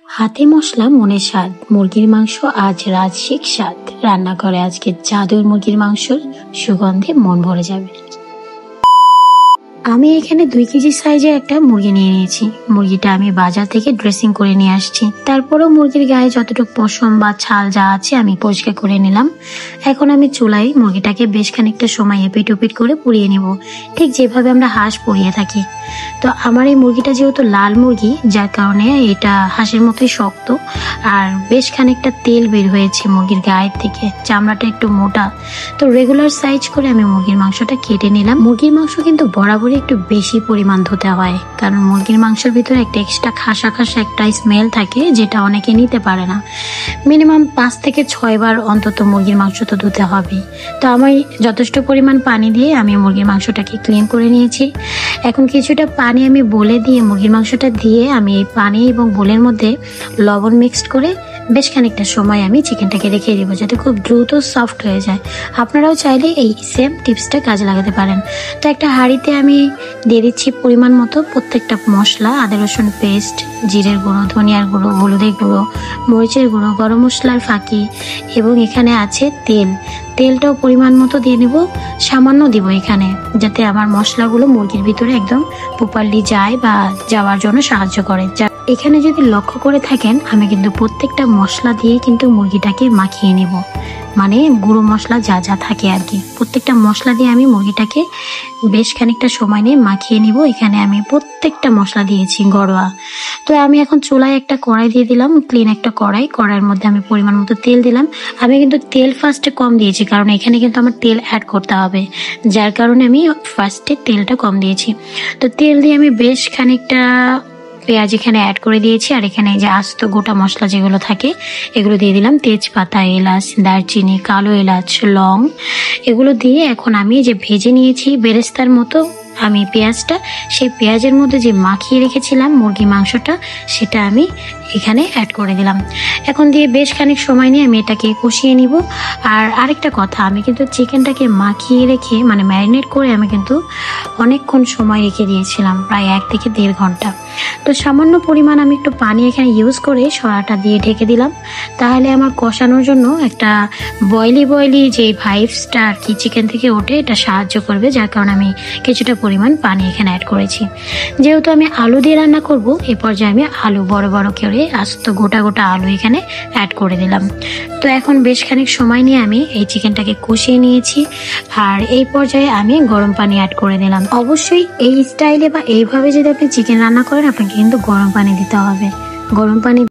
হাতে মশলা মনে স্বাদ, মুরগির মাংস আজ রাজসিক স্বাদ। রান্না করে আজকে জাদুর মুরগির মাংসর সুগন্ধে মন ভরে যাবে। আমি এখানে 2 কেজি সাইজের একটা মুরগি নিয়ে নিয়েছি। মুরগিটা আমি বাজার থেকে ড্রেসিং করে নিয়ে আসছি। তারপরেও মুরগির গায়ে যতটুকু পশম বা ছাল যা আছে আমি পরিষ্কার করে নিলাম। এখন আমি চুলায় মুরগিটাকে বেশ খানিকটা সময় এপিট ওপিট করে পুড়িয়ে নিব, ঠিক যেভাবে আমরা হাঁস পুড়িয়ে থাকি। তো আমার এই মুরগিটা যেহেতু লাল মুরগি, যার কারণে এটা হাঁসের মতোই শক্ত, আর বেশ খানিকটা তেল বের হয়েছে মুরগির গায়ের থেকে, চামড়াটা একটু মোটা। তো রেগুলার সাইজ করে আমি মুরগির মাংসটা কেটে নিলাম। মুরগির মাংস কিন্তু বরাবরই একটু বেশি পরিমাণ ধুতে হয়, কারণ মুরগির মাংসের ভিতরে একটা এক্সট্রা খাসা খাসা একটা স্মেল থাকে, যেটা অনেকে নিতে পারে না। মিনিমাম 5 থেকে 6 বার অন্তত মুরগির মাংস তো ধুতে হবে। তো আমি যথেষ্ট পরিমাণ পানি দিয়ে আমি মুরগির মাংসটাকে ক্লিন করে নিয়েছি। এখন কিছুটা পানি আমি বলে দিয়ে মুরগির মাংসটা দিয়ে আমি এই পানি এবং বোলের মধ্যে লবণ মিক্সড করে বেশ খানিকটা সময় আমি চিকেনটাকে রেখে দিব, যাতে খুব দ্রুত সফট হয়ে যায়। আপনারাও চাইলে এই সেম টিপসটা কাজে লাগাতে পারেন। তো একটা হাঁড়িতে আমি দিয়ে দিচ্ছি পরিমাণ মতো প্রত্যেকটা মশলা, আদা রসুন পেস্ট, জিরের গুঁড়ো, ধনিয়ার গুঁড়ো, হলুদের গুঁড়ো, মরিচের গুঁড়ো, গরম মশলার ফাঁকি, এবং এখানে আছে তেল। তেলটাও পরিমাণ মতো দিয়ে নেব, সামান্য দিব এখানে, যাতে আমার মশলাগুলো মুরগির ভিতরে একদম প্রপারলি যায় বা যাওয়ার জন্য সাহায্য করে। এখানে যদি লক্ষ্য করে থাকেন, আমি কিন্তু প্রত্যেকটা মশলা দিয়ে কিন্তু মুরগিটাকে মাখিয়ে নেব, মানে গুঁড়ো মশলা যা যা থাকে আর কি, প্রত্যেকটা মশলা দিয়ে আমি মুরগিটাকে বেশ খানিকটা সময় নিয়ে মাখিয়ে নিব। এখানে আমি প্রত্যেকটা মশলা দিয়েছি ঘরোয়া। তো আমি এখন চুলায় একটা কড়াই দিয়ে দিলাম, ক্লিন একটা কড়াইয়ের মধ্যে আমি পরিমাণ মতো তেল দিলাম। আমি কিন্তু তেল ফার্স্টে কম দিয়েছি, কারণ এখানে কিন্তু আমার তেল অ্যাড করতে হবে, যার কারণে আমি ফার্স্টে তেলটা কম দিয়েছি। তো তেল দিয়ে আমি বেশ খানিকটা পেঁয়াজ এখানে অ্যাড করে দিয়েছি, আর এখানে যে আস্ত গোটা মশলা যেগুলো থাকে এগুলো দিয়ে দিলাম, তেজপাতা, এলাচ, দারচিনি, কালো এলাচ, লং, এগুলো দিয়ে এখন আমি যে ভেজে নিয়েছি বেরেস্তার মতো আমি পেঁয়াজটা, সেই পেঁয়াজের মধ্যে যে মাখিয়ে রেখেছিলাম মুরগি মাংসটা, সেটা আমি এখানে অ্যাড করে দিলাম। এখন দিয়ে বেশ খানিক সময় নিয়ে আমি এটাকে কষিয়ে নিব। আর আরেকটা কথা, আমি কিন্তু চিকেনটাকে মাখিয়ে রেখে মানে ম্যারিনেট করে আমি কিন্তু অনেকক্ষণ সময় রেখে দিয়েছিলাম, প্রায় 1 থেকে 1.5 ঘন্টা। তো সামান্য পরিমাণ আমি একটু পানি এখানে ইউজ করে সরাটা দিয়ে ঢেকে দিলাম, তাহলে আমার কষানোর জন্য একটা বয়েলি যে ভাইবসটা আর কি চিকেন থেকে ওঠে, এটা সাহায্য করবে, যার কারণে আমি কিছুটা পরিমাণ পানি এখানে অ্যাড করেছি। যেহেতু আমি আলু দিয়ে রান্না করব, এই পর্যায়ে আমি আলু বড় বড় করে আস্ত গোটা গোটা আলু এখানে অ্যাড করে দিলাম। তো এখন বেশ খানিক সময় নিয়ে আমি এই চিকেনটাকে কষিয়ে নিয়েছি, আর এই পর্যায়ে আমি গরম পানি অ্যাড করে দিলাম। অবশ্যই এই স্টাইলে বা এইভাবে যদি আপনি চিকেন রান্না করেন, আপনাকে কিন্তু গরম পানি দিতে হবে। গরম পানি